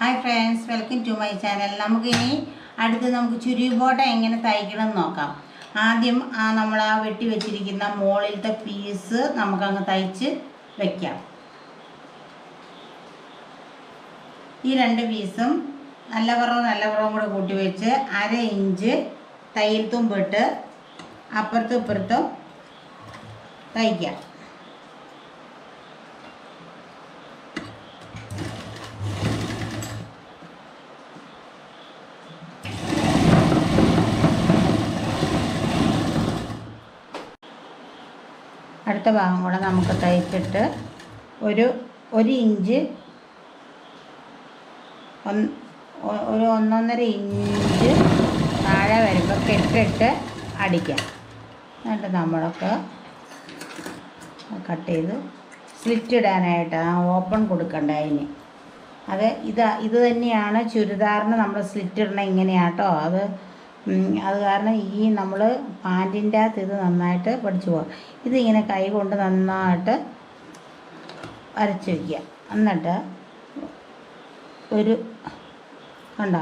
Hi friends, welcome to my channel. നമുക്കിനി നമുക്ക് ചുരി ബോട്ട എങ്ങനെ തയ്ക്കണം എന്ന് നോക്കാം. ആദ്യം നമ്മൾ വെട്ടി വെച്ചിരിക്കുന്ന മുകളിലത്തെ പീസ് നമുക്കങ്ങ് തയ്ച്ച് വയ്ക്കാം. ഈ രണ്ട് പീസും നല്ല പുറവും കൂടെ കൂട്ടി വെച്ച് 1/2 ഇഞ്ച് തയ്യൽ തുമ്പിട്ട് അപ്പുറത്തും ഇപ്പുറത്തും തയ്ക്കാം. അടുത്ത ഭാഗം കൂടെ നമുക്ക് തയ്ച്ചിട്ട് ഒരു 1 ഇഞ്ച് 1.5 ഇഞ്ച് താഴെ വരുമ്പോൾ കെട്ടിട്ട് അടിക്കാം. എന്നിട്ട് നമ്മളൊക്കെ കട്ട് ചെയ്ത് സ്ലിറ്റ് ഇടാനായിട്ട് ഓപ്പൺ കൊടുക്കണ്ട. അതിന് ഇത് തന്നെയാണ് ചുരിദാറിന് നമ്മൾ സ്ലിറ്റ് ഇടണം ഇങ്ങനെയാട്ടോ. അത് കാരണം ഈ നമ്മൾ പാൻറ്റിൻ്റെ അകത്ത് ഇത് നന്നായിട്ട് പഠിച്ചു പോകാം. ഇതിങ്ങനെ കൈ കൊണ്ട് നന്നായിട്ട് വരച്ച് വയ്ക്കുക. എന്നിട്ട് കണ്ട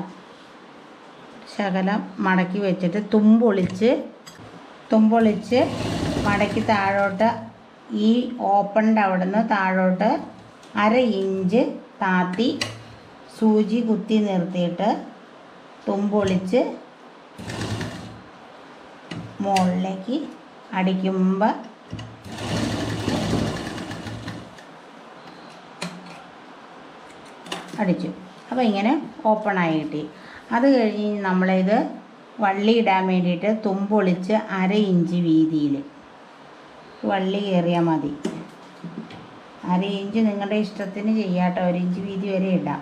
ശകലം മടക്കി വെച്ചിട്ട് തുമ്പൊളിച്ച് മടക്കി താഴോട്ട് ഈ ഓപ്പണിൻ്റെ അവിടെ നിന്ന് താഴോട്ട് 1/2 ഇഞ്ച് താത്തി സൂചി കുത്തി നിർത്തിയിട്ട് തുമ്പൊളിച്ച് മുകളിലേക്ക് അടിക്കുമ്പോൾ അടിച്ചു. അപ്പോൾ ഇങ്ങനെ ഓപ്പണായി കിട്ടി. അത് കഴിഞ്ഞ് നമ്മളിത് വള്ളി ഇടാൻ വേണ്ടിയിട്ട് തുമ്പൊളിച്ച് 1/2 ഇഞ്ച് വീതിയിൽ വള്ളി കയറിയാൽ മതി. 1/2 ഇഞ്ച് നിങ്ങളുടെ ഇഷ്ടത്തിന് ചെയ്യാട്ടോ. 1 ഇഞ്ച് വീതി വരെ ഇടാം.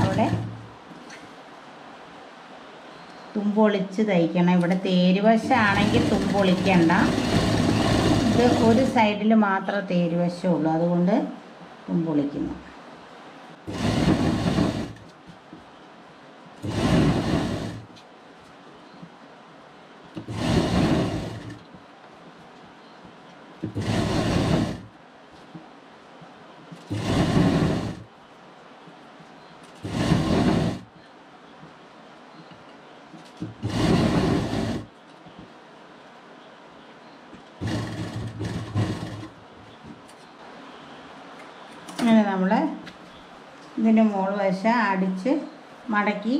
അവിടെ തുമ്പൊളിച്ച് തയ്ക്കണം. ഇവിടെ തേരുവശമാണെങ്കിൽ തുമ്പൊളിക്കണ്ട. ഇത് ഒരു സൈഡിൽ മാത്രമേ തേരുവശമുള്ളൂ, അതുകൊണ്ട് തുമ്പൊളിക്കുന്നു. അങ്ങനെ നമ്മൾ ഇതിൻ്റെ മുകൾ വശം അടിച്ച് മടക്കി.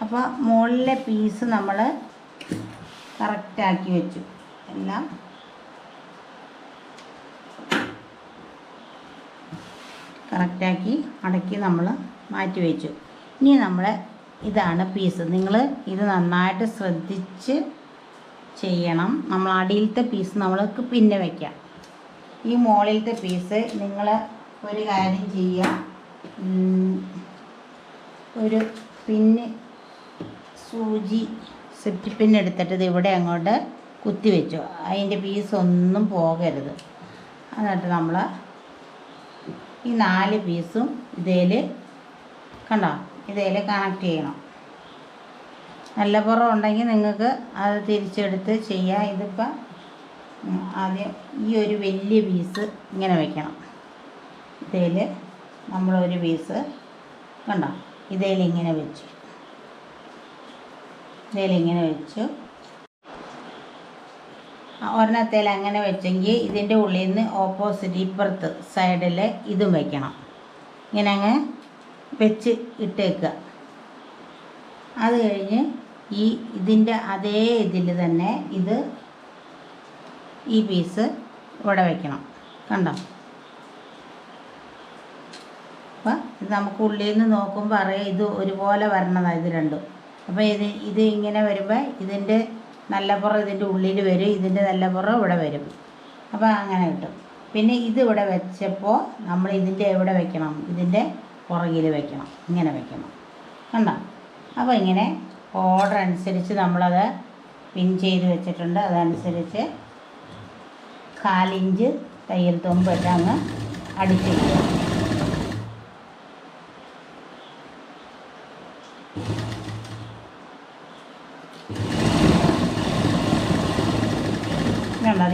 അപ്പോൾ മുകളിലെ പീസ് നമ്മൾ കറക്റ്റാക്കി വെച്ചു. എല്ലാം കറക്റ്റാക്കി മടക്കി നമ്മൾ മാറ്റി വെച്ചു. ഇനി ഇതാണ് പീസ്. നിങ്ങൾ ഇത് നന്നായിട്ട് ശ്രദ്ധിച്ച് ചെയ്യണം. നമ്മൾ അടിയിലത്തെ പീസ് നമ്മൾക്ക് പിന്നെ വയ്ക്കാം. ഈ മുകളിലത്തെ പീസ് നിങ്ങൾ ഒരു കാര്യം ചെയ്യുക, ഒരു പിന്ന് സൂചി സെഫ്റ്റി പിൻ എടുത്തിട്ട് ഇത് ഇവിടെ അങ്ങോട്ട് കുത്തി വെച്ചു. അതിൻ്റെ പീസൊന്നും പോകരുത്. എന്നിട്ട് നമ്മൾ ഈ 4 പീസും ഇതേൽ കണക്ട് ചെയ്യണം. നല്ല പുറം ഉണ്ടെങ്കിൽ നിങ്ങൾക്ക് അത് തിരിച്ചെടുത്ത് ചെയ്യാം. ഇതിപ്പോൾ ആദ്യം ഈ ഒരു വലിയ പീസ് ഇങ്ങനെ വയ്ക്കണം. ഇതേൽ നമ്മളൊരു പീസ് ഇതേലിങ്ങനെ വെച്ചു. ഒരെണ്ണത്തേൽ അങ്ങനെ വെച്ചെങ്കിൽ ഇതിൻ്റെ ഉള്ളിൽ നിന്ന് ഓപ്പോസിറ്റ് ഇപ്പുറത്ത് സൈഡിൽ ഇതും വയ്ക്കണം. ഇങ്ങനെ അങ്ങ് വെച്ച് ഇട്ടേക്കുക. അത് കഴിഞ്ഞ് ഇതിൻ്റെ അതേ ഇതിൽ തന്നെ ഈ പീസ് ഇവിടെ വയ്ക്കണം. അപ്പോൾ ഇത് നമുക്ക് ഉള്ളിൽ നിന്ന് നോക്കുമ്പോൾ അറിയാം ഇത് ഒരുപോലെ വരണതാണ് ഇത് രണ്ടും. അപ്പോൾ ഇത് ഇങ്ങനെ വരുമ്പോൾ ഇതിൻ്റെ നല്ല പുറം ഇതിൻ്റെ ഉള്ളിൽ വരും, ഇതിൻ്റെ നല്ല പുറം ഇവിടെ വരും. അപ്പോൾ അങ്ങനെ കിട്ടും. പിന്നെ ഇതിവിടെ വെച്ചപ്പോൾ നമ്മൾ ഇതിൻ്റെ എവിടെ വയ്ക്കണം? ഇതിൻ്റെ പുറകിൽ വയ്ക്കണം. ഇങ്ങനെ വയ്ക്കണം. അപ്പോൾ ഇങ്ങനെ ഓർഡർ അനുസരിച്ച് നമ്മളത് പിൻ ചെയ്ത് വെച്ചിട്ടുണ്ട്. അതനുസരിച്ച് 1/4 ഇഞ്ച് തയ്യൽ തുമ്പിട്ട് അങ്ങ് അടിച്ചിരിക്കുക.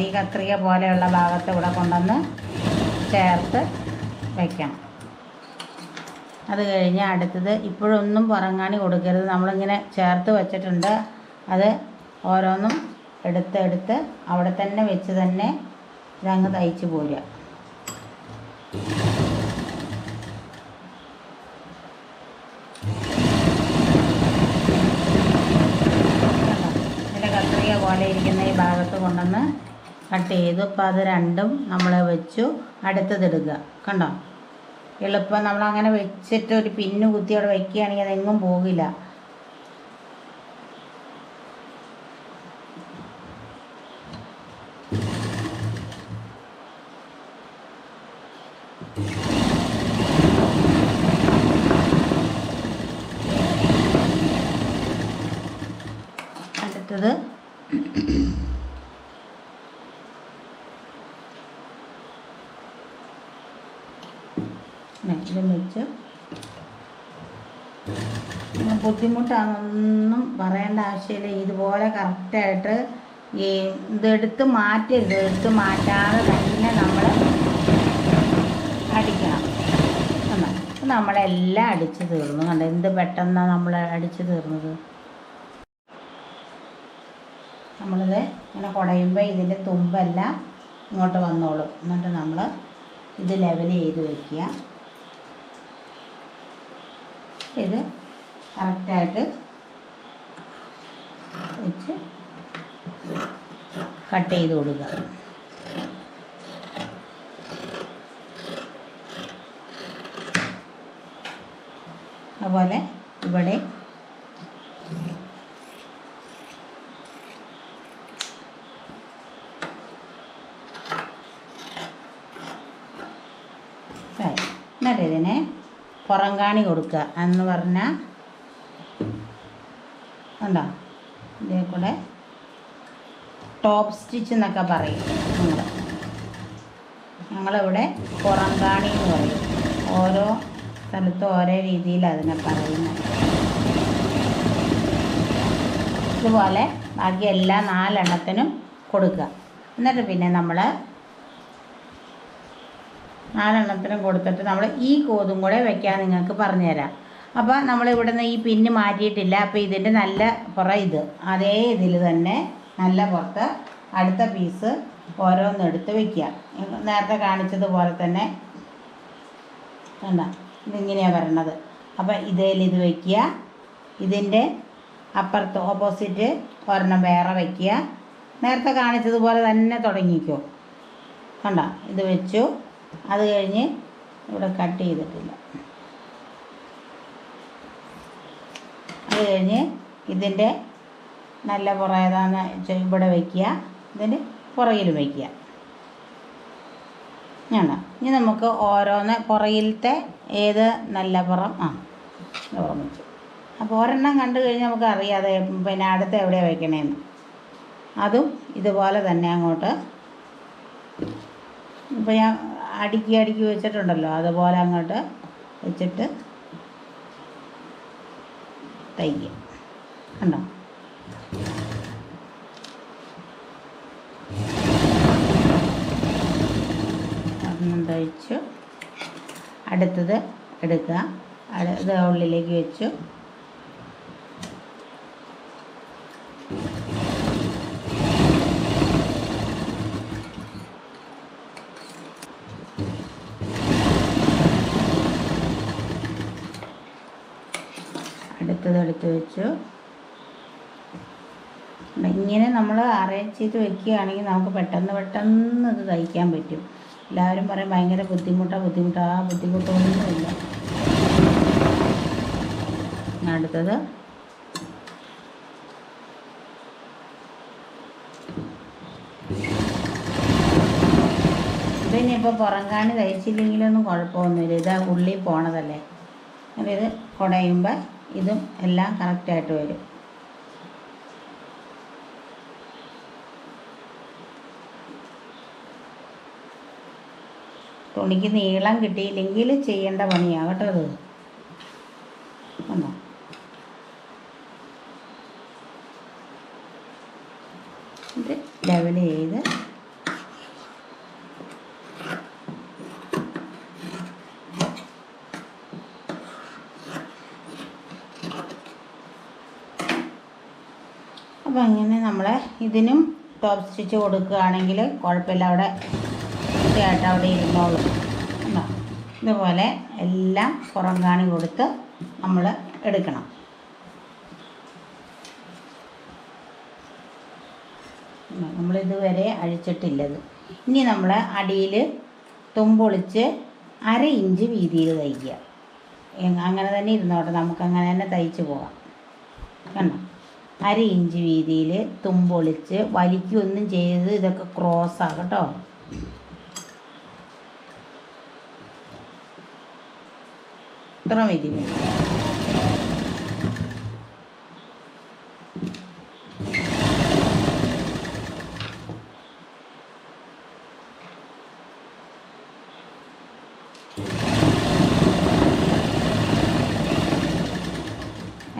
ഈ കത്രിക പോലെയുള്ള ഭാഗത്ത് ഇവിടെ കൊണ്ടുവന്ന് ചേർത്ത് വയ്ക്കണം. അത് കഴിഞ്ഞ് അടുത്തത് ഇപ്പോഴൊന്നും പുറങ്ങാണി കൊടുക്കരുത്, നമ്മളിങ്ങനെ ചേർത്ത് വെച്ചിട്ടുണ്ട്. അത് ഓരോന്നും എടുത്ത് അവിടെ തന്നെ വെച്ച് തന്നെ ഇതങ്ങ് തയ്ച്ച് പോരുക. ഇതിൻ്റെ കത്രിക പോലെ ഇരിക്കുന്ന ഈ ഭാഗത്ത് കൊണ്ടുവന്ന് കട്ട് ചെയ്തു. ഇപ്പോൾ അത് രണ്ടും നമ്മൾ വെച്ചു. അടുത്തതെടുക്കുക. കണ്ടോ, എളുപ്പം നമ്മളങ്ങനെ വെച്ചിട്ട് ഒരു പിന്ന് കുത്തി അവിടെ വയ്ക്കുകയാണെങ്കിൽ അതെങ്ങും പോകില്ല. അടുത്തത് ഇതും വെച്ച് ബുദ്ധിമുട്ടാണെന്നൊന്നും പറയേണ്ട ആവശ്യമില്ല. ഇതുപോലെ കറക്റ്റായിട്ട് ഈ ഇതെടുത്ത് മാറ്റരുത്, എടുത്ത് മാറ്റാതെ തന്നെ നമ്മൾ അടിക്കണം. നമ്മളെല്ലാം അടിച്ച് തീർന്നു. കണ്ടോ എന്ത് പെട്ടെന്നാണ് നമ്മൾ അടിച്ച് തീർന്നത്. നമ്മളിത് ഇങ്ങനെ കുടയുമ്പോൾ ഇതിൻ്റെ തുമ്പെല്ലാം ഇങ്ങോട്ട് വന്നോളും. എന്നിട്ട് നമ്മൾ ഇത് ലെവൽ ചെയ്ത് വയ്ക്കുക. ഇത് കറക്റ്റായിട്ട് വെച്ച് കട്ട് ചെയ്ത് കൊടുക്കുക. അതുപോലെ ഇവിടെ എന്നിട്ട് ഇതിനെ പുറംകാണി കൊടുക്കുക എന്ന് പറഞ്ഞാൽ ഉണ്ടോ, ഇതിൽ കൂടെ ടോപ്പ് സ്റ്റിച്ച് എന്നൊക്കെ പറയും ഞങ്ങളിവിടെ പുറംകാണി എന്ന് പറയും. ഓരോ സ്ഥലത്തും ഓരോ രീതിയിൽ അതിനെ പറയുന്നത്. ഇതുപോലെ ബാക്കി എല്ലാ 4 എണ്ണത്തിനും കൊടുക്കുക. എന്നിട്ട് പിന്നെ നമ്മൾ 4 എണ്ണത്തിനും കൊടുത്തിട്ട് നമ്മൾ ഈ കോതും കൂടെ വയ്ക്കാൻ നിങ്ങൾക്ക് പറഞ്ഞുതരാം. അപ്പോൾ നമ്മളിവിടെ നിന്ന് ഈ പിന്ന് മാറ്റിയിട്ടില്ല. അപ്പോൾ ഇതിൻ്റെ നല്ല പുറ ഇത് അതേ ഇതിൽ തന്നെ നല്ല പുറത്ത് അടുത്ത പീസ് ഓരോന്നെടുത്ത് വയ്ക്കുക. നേരത്തെ കാണിച്ചതുപോലെ തന്നെ എന്താ ഇതിങ്ങനെയാണ് വരണത്. അപ്പോൾ ഇത് വയ്ക്കുക. ഇതിൻ്റെ അപ്പുറത്ത് ഓപ്പോസിറ്റ് ഒരെണ്ണം വേറെ വയ്ക്കുക. നേരത്തെ കാണിച്ചതുപോലെ തന്നെ തുടങ്ങിക്കോ. കണ്ടോ, ഇത് വെച്ചു. അത് കഴിഞ്ഞ് ഇവിടെ കട്ട് ചെയ്തിട്ടില്ല. അത് കഴിഞ്ഞ് ഇതിൻ്റെ നല്ല പുറ ഏതാന്ന് ഇവിടെ വയ്ക്കുക. ഇതിന് പുറകിൽ വയ്ക്കുക. ആണ് ഇനി നമുക്ക് ഓരോന്ന് പുറകിലത്തെ ഏത് നല്ല പുറം പുറം വെച്ചു. അപ്പോൾ ഒരെണ്ണം കണ്ടു കഴിഞ്ഞാൽ നമുക്ക് അറിയാതെ പിന്നെ അടുത്ത് എവിടെയാണ് വയ്ക്കണേന്ന്. അതും ഇതുപോലെ തന്നെ അങ്ങോട്ട് ഇപ്പോൾ ഞാൻ അടുക്കി വെച്ചിട്ടുണ്ടല്ലോ, അതുപോലെ അങ്ങോട്ട് വെച്ചിട്ട് തയ്ക്കുക. കണ്ടോ, ഒരെണ്ണം തയ്ച്ചു. അടുത്തത് എടുക്കുക. ഇത് ഉള്ളിലേക്ക് വെച്ചു. അടുത്തത് എടുത്ത് വെച്ചു. ഇങ്ങനെ നമ്മൾ അറേഞ്ച് ചെയ്ത് വെക്കുകയാണെങ്കിൽ നമുക്ക് പെട്ടെന്ന് ഇത് തയ്ക്കാൻ പറ്റും. എല്ലാവരും പറയും ഭയങ്കര ബുദ്ധിമുട്ടൊന്നുമില്ല. അടുത്തത് ഇതിനിപ്പോൾ പുറംകാണി തയ്ച്ചില്ലെങ്കിലൊന്നും കുഴപ്പമൊന്നുമില്ല. ഇത് ഉള്ളിൽ പോണതല്ലേ. അപ്പോൾ ഇത് കുടയുമ്പോൾ ഇതും എല്ലാം കറക്റ്റായിട്ട് വരും. തുണിക്ക് നീളം കിട്ടിയില്ലെങ്കിൽ ചെയ്യേണ്ട പണിയാണ് കേട്ടോ അത്. കണ്ടോ, ഇത് ലെവൽ ചെയ്ത് അപ്പോൾ ഇങ്ങനെ നമ്മൾ ഇതിനും ടോപ്പ് സ്റ്റിച്ച് കൊടുക്കുകയാണെങ്കിൽ കുഴപ്പമില്ല, അവിടെ വൃത്തിയായിട്ട് അവിടെ ഇരുന്നോളും. ഉണ്ടോ? ഇതുപോലെ എല്ലാം പുറം കാണി കൊടുത്ത് നമ്മൾ എടുക്കണം. നമ്മളിതുവരെ അഴിച്ചിട്ടില്ലത്. ഇനി നമ്മൾ അടിയിൽ തുമ്പൊളിച്ച് 1/2 ഇഞ്ച് വീതിയിൽ തയ്ക്കുക. അങ്ങനെ തന്നെ ഇരുന്നോട്ടെ, നമുക്കങ്ങനെ തന്നെ തയ്ച്ച് പോകാം. കണ്ടോ? 1/2 ഇഞ്ച് വീതിയിൽ തുമ്പൊളിച്ച് വലിക്കൊന്നും ചെയ്ത് ഇതൊക്കെ ക്രോസാണ് കേട്ടോ. ഇത്ര വീതി വേണം.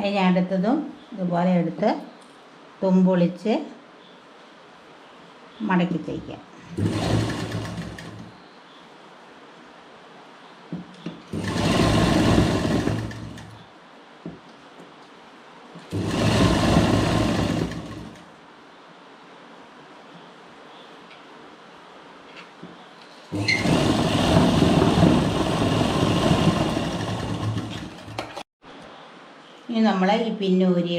അതിനടുത്തതും ഇതുപോലെ എടുത്ത് തുമ്പൊളിച്ച് മടക്കി തയ്ക്കാം. ഇനി നമ്മൾ ഈ പിന്നൂരി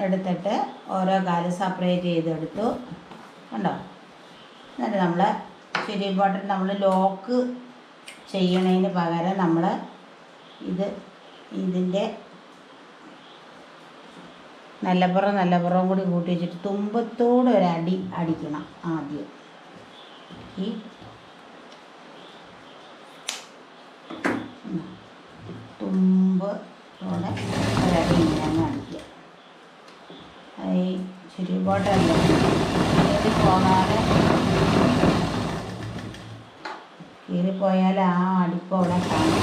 എടുത്തിട്ട് ഓരോ കാലും സെപ്പറേറ്റ് ചെയ്തെടുത്തു. കണ്ടോ? എന്നിട്ട് നമ്മൾ ചുരി ബോട്ടം നമ്മൾ ലോക്ക് ചെയ്യണതിന് പകരം നമ്മൾ ഇതിൻ്റെ നല്ലപ്പുറം കൂടി കൂട്ടി വെച്ചിട്ട് തുമ്പത്തോടെ ഒരടി അടിക്കണം. ആദ്യം ഈ തുമ്പത്തോടെ ഒരടി ഇങ്ങനെ അടിക്കുക. ഈ ചുരിബോട്ടല്ല കീറിപ്പോയാൽ ആ അടിപ്പ് അവിടെ കാണും.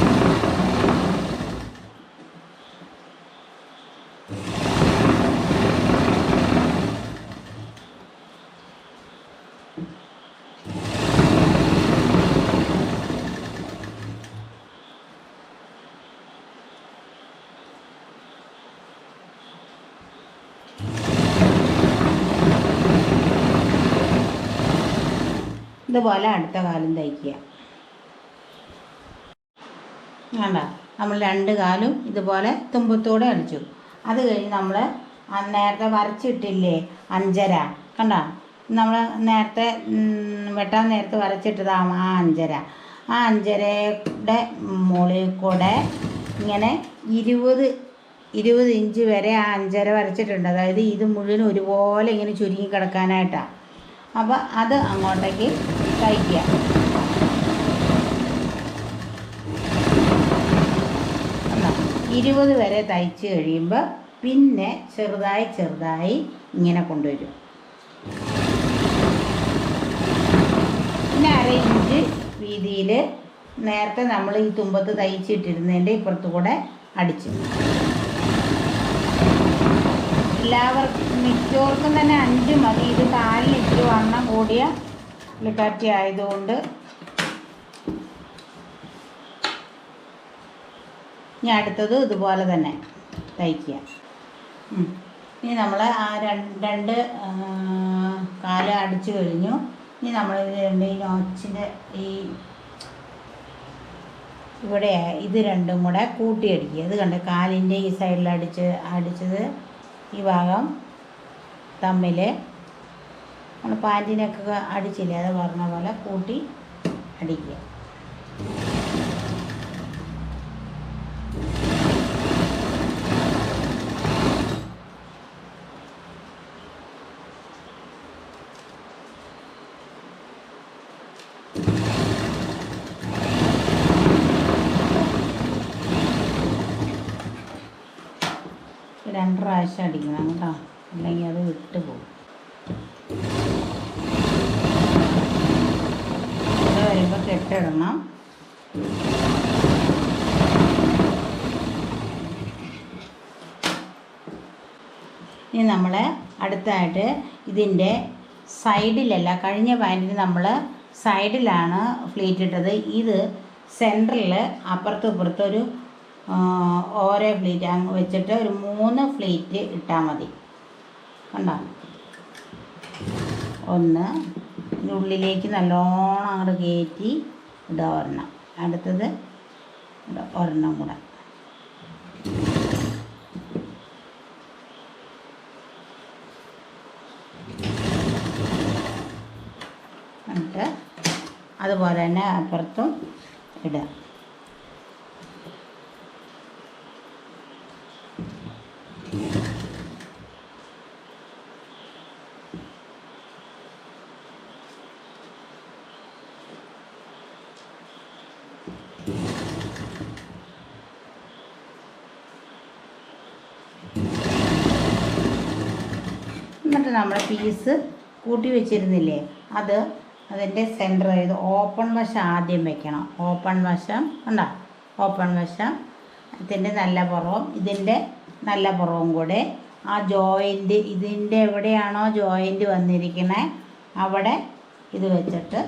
ഇതുപോലെ അടുത്ത കാലും തയ്ക്കുക. വേണ്ട, നമ്മൾ 2 കാലും ഇതുപോലെ തുമ്പത്തോടെ അടിച്ചു. അത് കഴിഞ്ഞ് നമ്മൾ നേരത്തെ വരച്ചിട്ടില്ലേ 5.5, കണ്ട? നമ്മൾ നേരത്തെ വെട്ടാൻ നേരത്തെ വരച്ചിട്ടതാണ് ആ 5.5. ആ 5.5യുടെ മുകളിൽ കൂടെ ഇങ്ങനെ 20 ഇഞ്ച് വരെ ആ 5.5 വരച്ചിട്ടുണ്ട്. അതായത് ഇത് മുഴുവൻ ഒരുപോലെ ഇങ്ങനെ ചുരുങ്ങി കിടക്കാനായിട്ടാണ്. അപ്പോൾ അത് അങ്ങോട്ടേക്ക് തയ്ക്കുക. എന്നാ 20 വരെ തയ്ച്ച് കഴിയുമ്പോൾ പിന്നെ ചെറുതായി ഇങ്ങനെ കൊണ്ടുവരും. പിന്നെ 1/2 ഇഞ്ച് വീതിയിൽ നേരത്തെ നമ്മൾ ഈ തുമ്പത്ത് തയ്ച്ചിട്ടിരുന്നതിൻ്റെ ഇപ്പുറത്ത് കൂടെ അടിച്ചു. മിക്കവർക്കും തന്നെ 5 മതി. ഇത് കാലിന് ഇത്തിരി വണ്ണം കൂടിയ ലിക്കാറ്റി ആയതുകൊണ്ട് ഇനി അടുത്തത് ഇതുപോലെ തന്നെ തയ്ക്കുക. ഇനി നമ്മൾ ആ രണ്ട് കാല് അടിച്ചു കഴിഞ്ഞു. ഇനി നമ്മൾ ഈ നോച്ചിൻ്റെ ഇവിടെ ഇത് രണ്ടും കൂടെ കൂട്ടിയടിക്കുക. ഇത് കണ്ട് കാലിൻ്റെ ഈ സൈഡിൽ അടിച്ചത് ഈ ഭാഗം തമ്മിൽ നമ്മൾ പാൻറ്റിനൊക്കെ അടിച്ചില്ലേ, അത് പറഞ്ഞ പോലെ കൂട്ടി അടിക്കുക. രണ്ട് പ്രാവശ്യം അടിക്കണം കേട്ടോ, അല്ലെങ്കിൽ അത് വിട്ട് പോകും. ഇവിടെ വരുമ്പോൾ കെട്ടിടണം. ഇനി നമ്മൾ അടുത്തായിട്ട് ഇതിൻ്റെ സൈഡിലല്ല, കഴിഞ്ഞ പാൻറ്റിന് നമ്മൾ സൈഡിലാണ് ഫ്ലീറ്റ് ഇട്ടത്. ഇത് സെൻറ്ററിൽ അപ്പുറത്തും ഇപ്പുറത്തൊരു ഓരോ ഫ്ലീറ്റ് അങ്ങ് വെച്ചിട്ട് ഒരു 3 ഫ്ലീറ്റ് ഇട്ടാൽ മതി. കണ്ടോ? ഒന്ന് ഉള്ളിലേക്ക് നല്ലോണം അങ്ങോട്ട് കയറ്റി ഇടുക ഒരെണ്ണം. അടുത്തത് ഒരെണ്ണം കൂടെ. എന്നിട്ട് അതുപോലെ തന്നെ അപ്പുറത്തും ഇടുക. എന്നിട്ട് നമ്മൾ പീസ് കൂട്ടി വെച്ചിരുന്നില്ലേ, അതിൻ്റെ സെൻറ്റർ ചെയ്ത് ഓപ്പൺ വശം ആദ്യം വെക്കണം. ഓപ്പൺ വശം കണ്ടോ? ഓപ്പൺ വശം ഇതിൻ്റെ നല്ല പുറവും ഇതിൻ്റെ നല്ല പുറവും കൂടെ ആ ജോയിൻ്റ്, ഇതിൻ്റെ എവിടെയാണോ ജോയിൻ്റ് വന്നിരിക്കണേ അവിടെ ഇത് വെച്ചിട്ട്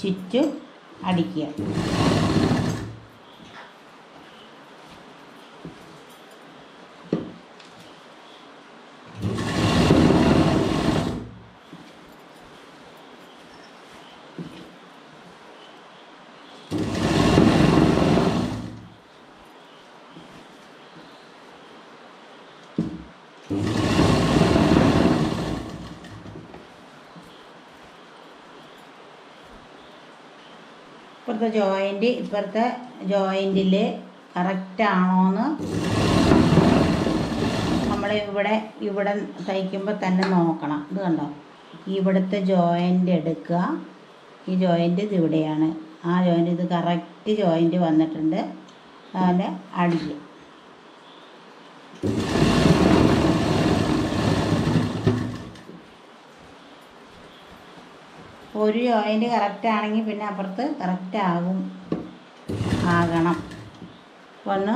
ചുറ്റും അടിക്കുക. ഇപ്പുറത്തെ ജോയിൻറ്റിൽ കറക്റ്റാണോയെന്ന് നമ്മൾ ഇവിടെ തയ്ക്കുമ്പോൾ തന്നെ നോക്കണം. ഇത് കണ്ടോ? ഇവിടുത്തെ ജോയിൻ്റ് എടുക്കുക. ഈ ജോയിൻ്റ് ഇത് ഇവിടെയാണ്. ആ ജോയിൻ്റ് ഇത് കറക്റ്റ് ജോയിൻ്റ് വന്നിട്ടുണ്ട്. അതിൻ്റെ അടിക്കുക. ഒരു ജോയിൻ്റ് കറക്റ്റ് ആണെങ്കിൽ പിന്നെ അപ്പുറത്ത് കറക്റ്റ് ആകണം. ഒന്ന്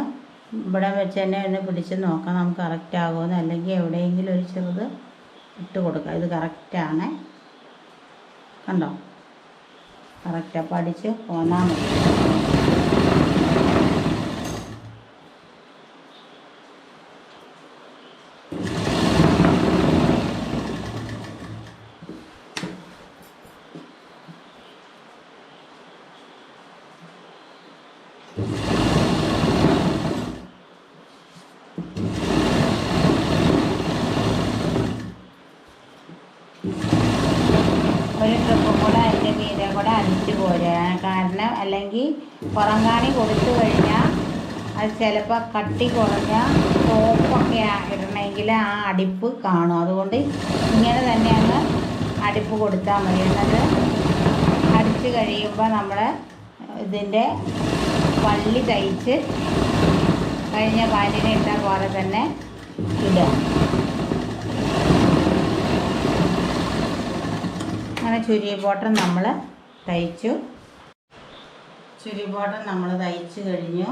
ഇവിടെ വെച്ച് തന്നെ ഒന്ന് പിടിച്ച് നോക്കാം നമുക്ക് കറക്റ്റ് ആകുമെന്ന്. അല്ലെങ്കിൽ എവിടെയെങ്കിലും ഒരു ചെറുത് ഇട്ട് കൊടുക്കാം. ഇത് കറക്റ്റാണ്. കണ്ടോ? കറക്റ്റ്. അപ്പം അടിച്ച് പോന്നാൽ മതി. ഒരു ട്രിപ്പും കൂടെ അതിൻ്റെ മീതെ കൂടെ അടിച്ച് പോരുക. കാരണം അല്ലെങ്കിൽ പുറംകാണി കൊടുത്തു കഴിഞ്ഞാൽ അത് ചിലപ്പോൾ കട്ടി കുറഞ്ഞ ടോപ്പൊക്കെ ഇടണമെങ്കിൽ ആ അടിപ്പ് കാണും. അതുകൊണ്ട് ഇങ്ങനെ തന്നെ അങ്ങ് അടിപ്പ് കൊടുത്താൽ മതി. എന്നത് അടിച്ച് കഴിയുമ്പോൾ നമ്മൾ ഇതിൻ്റെ വള്ളി തയ്ച്ച് കഴിഞ്ഞ പാൻറ്റിന് ഇട്ട പോലെ തന്നെ ഇടുക. അങ്ങനെ ചുരി ബോട്ടം നമ്മൾ തയ്ച്ചു. ചുരി ബോട്ടം നമ്മൾ തയ്ച്ച് കഴിഞ്ഞു.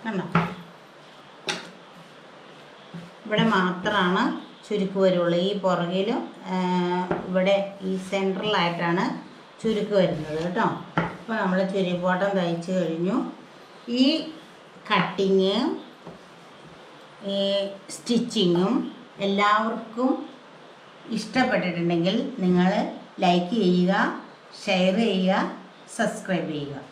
കണ്ടോ? ഇവിടെ മാത്രമാണ് ചുരുക്ക് വരുള്ളൂ. ഈ പുറകിലും ഇവിടെ ഈ സെൻട്രലായിട്ടാണ് ചുരുക്ക് വരുന്നത് കേട്ടോ. അപ്പോൾ നമ്മൾ ചുരി ബോട്ടം തയ്ച്ച് കഴിഞ്ഞു. ഈ കട്ടിങ്, ഈ സ്റ്റിച്ചിങ്ങും എല്ലാവർക്കും ഇഷ്ടപ്പെട്ടിട്ടുണ്ടെങ്കിൽ നിങ്ങൾ ലൈക്ക് ചെയ്യുക, ഷെയർ ചെയ്യുക, സബ്സ്ക്രൈബ് ചെയ്യുക.